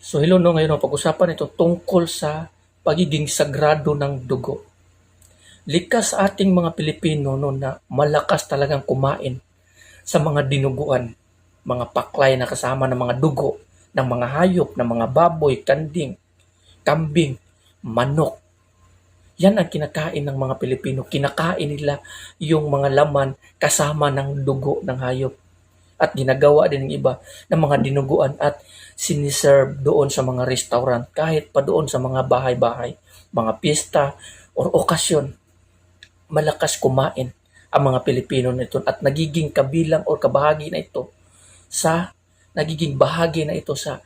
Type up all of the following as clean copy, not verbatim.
So hello no, ngayon ang pag-usapan ito tungkol sa pagiging sagrado ng dugo. Likas sa ating mga Pilipino no, na malakas talagang kumain sa mga dinuguan, mga paklay na kasama ng mga dugo, ng mga hayop, ng mga baboy, kanding, kambing, manok. Yan ang kinakain ng mga Pilipino. Kinakain nila yung mga laman kasama ng dugo ng hayop. At ginagawa din ng iba ng mga dinuguan at siniserve doon sa mga restaurant, kahit pa doon sa mga bahay-bahay, mga piyesta or okasyon. Malakas kumain ang mga Pilipino nito at nagiging kabilang or kabahagi na ito sa nagiging bahagi na ito sa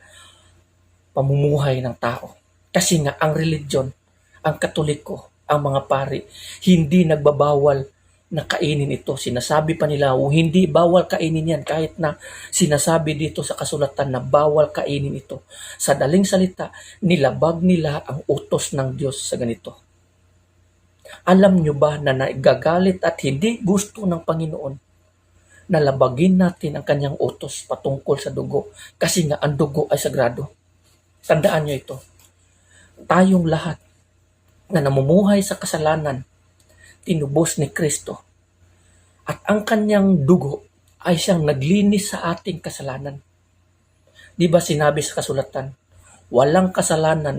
pamumuhay ng tao. Kasi nga ang religion, ang Katoliko, ang mga pari, hindi nagbabawal na kainin ito. Sinasabi pa nila, hindi bawal kainin yan kahit na sinasabi dito sa kasulatan na bawal kainin ito. Sa daling salita, nilabag nila ang utos ng Diyos sa ganito. Alam nyo ba na nagagalit at hindi gusto ng Panginoon na labagin natin ang kanyang utos patungkol sa dugo kasi nga ang dugo ay sagrado. Tandaan nyo ito. Tayong lahat na namumuhay sa kasalanan, tinubos ni Kristo. At ang kanyang dugo ay siyang naglinis sa ating kasalanan. Di ba sinabi sa kasulatan, walang kasalanan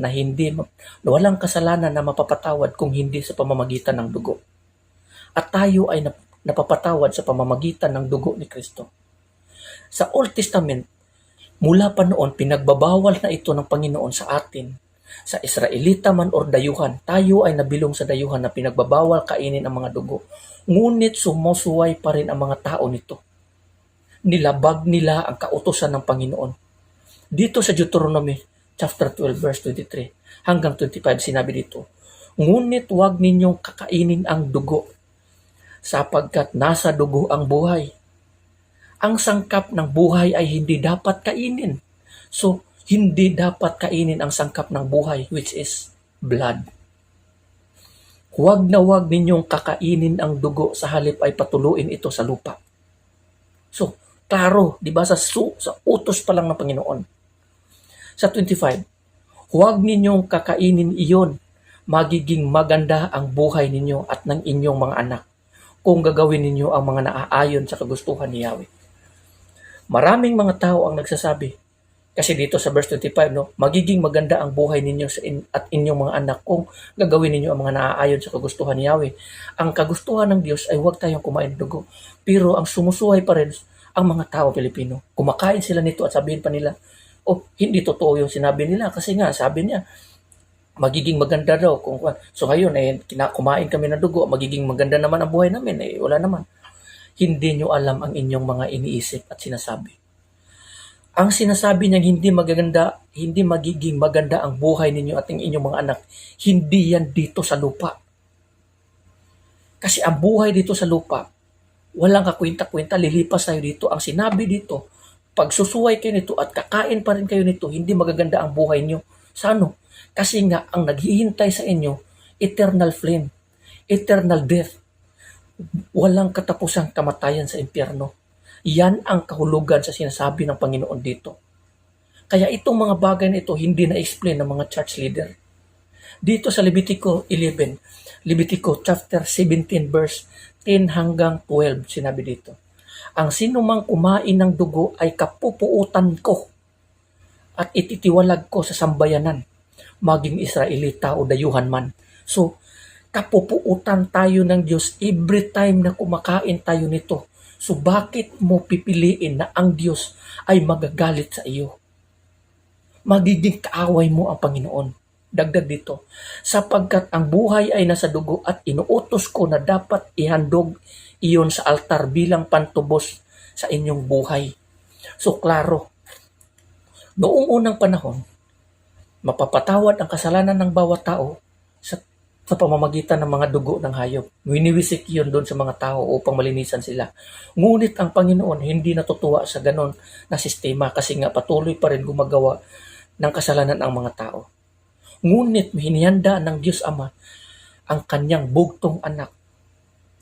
na mapapatawad kung hindi sa pamamagitan ng dugo. At tayo ay napapatawad sa pamamagitan ng dugo ni Kristo. Sa Old Testament, mula pa noon, pinagbabawal na ito ng Panginoon sa atin. Sa Israelita man or dayuhan, tayo ay nabilong sa dayuhan na pinagbabawal kainin ang mga dugo. Ngunit sumusuway pa rin ang mga tao nito. Nilabag nila ang kautusan ng Panginoon. Dito sa Deuteronomy chapter 12 verse 23 hanggang 25 sinabi dito, ngunit huwag ninyong kakainin ang dugo, sapagkat nasa dugo ang buhay. Ang sangkap ng buhay ay hindi dapat kainin. So, hindi dapat kainin ang sangkap ng buhay, which is blood. Huwag na huwag ninyong kakainin ang dugo, sa halip ay patuluin ito sa lupa. So, klaro, di ba, sa utos pa lang ng Panginoon. Sa 25, huwag ninyong kakainin iyon, magiging maganda ang buhay ninyo at ng inyong mga anak, kung gagawin ninyo ang mga naaayon sa kagustuhan ni Yahweh. Maraming mga tao ang nagsasabi, kasi dito sa verse 25, no, magiging maganda ang buhay ninyo at inyong mga anak kung gagawin ninyo ang mga naaayon sa kagustuhan ni Yahweh. Ang kagustuhan ng Diyos ay huwag tayong kumain ng dugo. Pero ang sumusuhay pa rin ang mga tao Pilipino. Kumakain sila nito at sabihin pa nila, hindi totoo yung sinabi nila kasi nga sabi niya, magiging maganda daw. So ngayon, kumain kami ng dugo, magiging maganda naman ang buhay namin. Wala naman. Hindi nyo alam ang inyong mga iniisip at sinasabi. Ang sinasabi niyang hindi magiging maganda ang buhay ninyo at ang inyong mga anak, hindi yan dito sa lupa. Kasi ang buhay dito sa lupa, walang kakwenta-kwenta, lilipas tayo dito. Ang sinabi dito, pag susuway kayo nito at kakain pa rin kayo nito, hindi magaganda ang buhay niyo. Sa ano? Kasi nga, ang naghihintay sa inyo, eternal flame, eternal death. Walang katapusang kamatayan sa impyerno. Yan ang kahulugan sa sinasabi ng Panginoon dito. Kaya itong mga bagay na ito hindi na-explain ng mga church leader. Dito sa Levitico chapter 17 verse 10 hanggang 12, sinabi dito, ang sinumang kumain ng dugo ay kapupuutan ko at ititiwalag ko sa sambayanan, maging Israelita o dayuhan man. So, kapupuutan tayo ng Diyos every time na kumakain tayo nito. So bakit mo pipiliin na ang Diyos ay magagalit sa iyo? Magiging kaaway mo ang Panginoon. Dagdag dito, sapagkat ang buhay ay nasa dugo at inuutos ko na dapat ihandog iyon sa altar bilang pantubos sa inyong buhay. So klaro, noong unang panahon, mapapatawad ang kasalanan ng bawat tao sa pamamagitan ng mga dugo ng hayop. Winiwisik yun doon sa mga tao upang malinisan sila. Ngunit ang Panginoon hindi natutuwa sa ganon na sistema kasi nga patuloy pa rin gumagawa ng kasalanan ang mga tao. Ngunit hinihanda ng Diyos Ama ang kanyang bugtong anak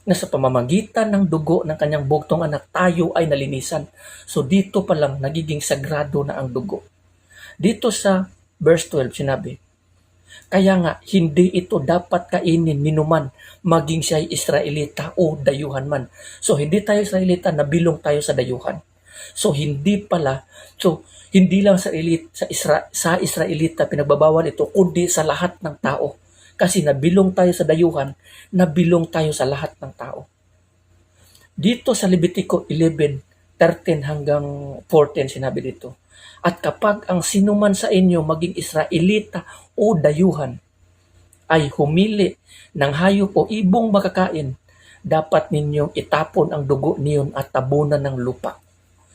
na sa pamamagitan ng dugo ng kanyang bugtong anak tayo ay nalinisan. So dito pa lang nagiging sagrado na ang dugo. Dito sa verse 12 sinabi, kaya nga, hindi ito dapat kainin ninuman, maging siya'y Israelita o dayuhan man. So, hindi tayo Israelita, nabilong tayo sa dayuhan. So, hindi lang sa Israelita pinagbabawal ito, kundi sa lahat ng tao. Kasi nabilong tayo sa dayuhan, nabilong tayo sa lahat ng tao. Dito sa Levitico 11:13 hanggang 14 sinabi dito, at kapag ang sinuman sa inyo maging Israelita o dayuhan ay humili ng hayop o ibong makakain, dapat ninyong itapon ang dugo niyon at tabunan ng lupa.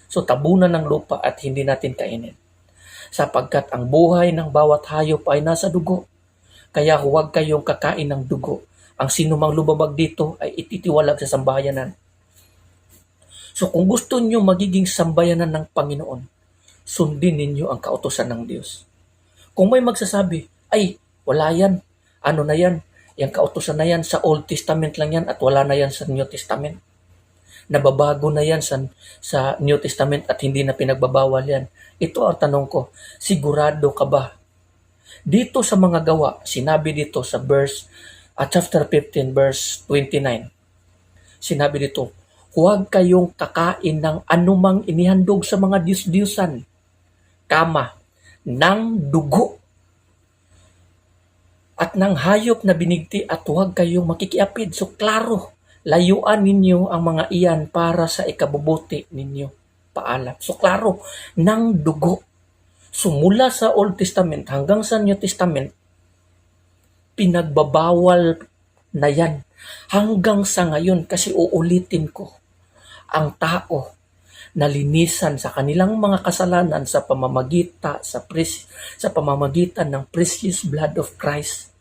So tabunan ng lupa at hindi natin kainin. Sapagkat ang buhay ng bawat hayop ay nasa dugo. Kaya huwag kayong kakain ng dugo. Ang sinumang lumabag dito ay ititiwalag sa sambayanan. So kung gusto niyo magiging sambayanan ng Panginoon, sundin ninyo ang kautusan ng Diyos. Kung may magsasabi, ay, wala yan. Ano na yan? Yung kautusan na yan sa Old Testament lang yan at wala na yan sa New Testament. Nababago na yan sa New Testament at hindi na pinagbabawal yan. Ito ang tanong ko, sigurado ka ba? Dito sa mga gawa, sinabi dito sa chapter 15 verse 29, sinabi dito, huwag kayong kakain ng anumang inihandog sa mga Diyos-Diyosan, ng dugo at ng hayop na binigti at huwag kayong makikiapid. So klaro, layuan ninyo ang mga iyan para sa ikabubuti ninyo. Paalam. So klaro, ng dugo. So mula sa Old Testament hanggang sa New Testament, pinagbabawal na yan. Hanggang sa ngayon, kasi uulitin ko, ang tao nalinisan sa kanilang mga kasalanan sa pamamagitan ng precious blood of Christ.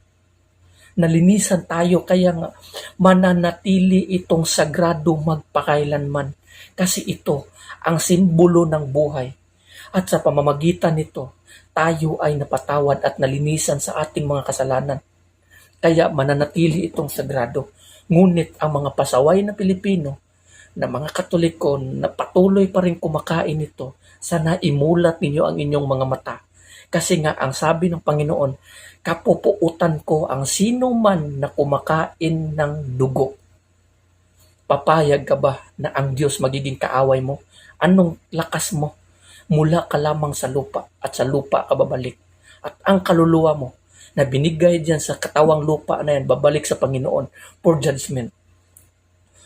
Nalinisan tayo kaya nga mananatili itong sagrado magpakailanman kasi ito ang simbolo ng buhay. At sa pamamagitan nito, tayo ay napatawad at nalinisan sa ating mga kasalanan. Kaya mananatili itong sagrado. Ngunit ang mga pasaway na Pilipino na mga Katoliko na patuloy pa rin kumakain ito, sana imulat ninyo ang inyong mga mata. Kasi nga ang sabi ng Panginoon, kapupuutan ko ang sino man na kumakain ng dugo. Papayag ka ba na ang Diyos magiging kaaway mo? Anong lakas mo? Mula ka lamang sa lupa at sa lupa ka babalik. At ang kaluluwa mo na binigay diyan sa katawang lupa na yan, babalik sa Panginoon for judgment.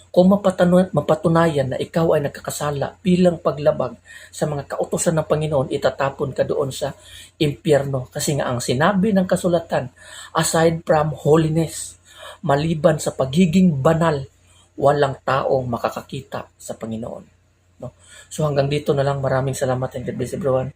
Kung mapatunayan na ikaw ay nagkakasala bilang paglabag sa mga kautusan ng Panginoon, itatapon ka doon sa impyerno. Kasi nga ang sinabi ng kasulatan, aside from holiness, maliban sa pagiging banal, walang taong makakakita sa Panginoon. No? So hanggang dito na lang. Maraming salamat and God bless everyone.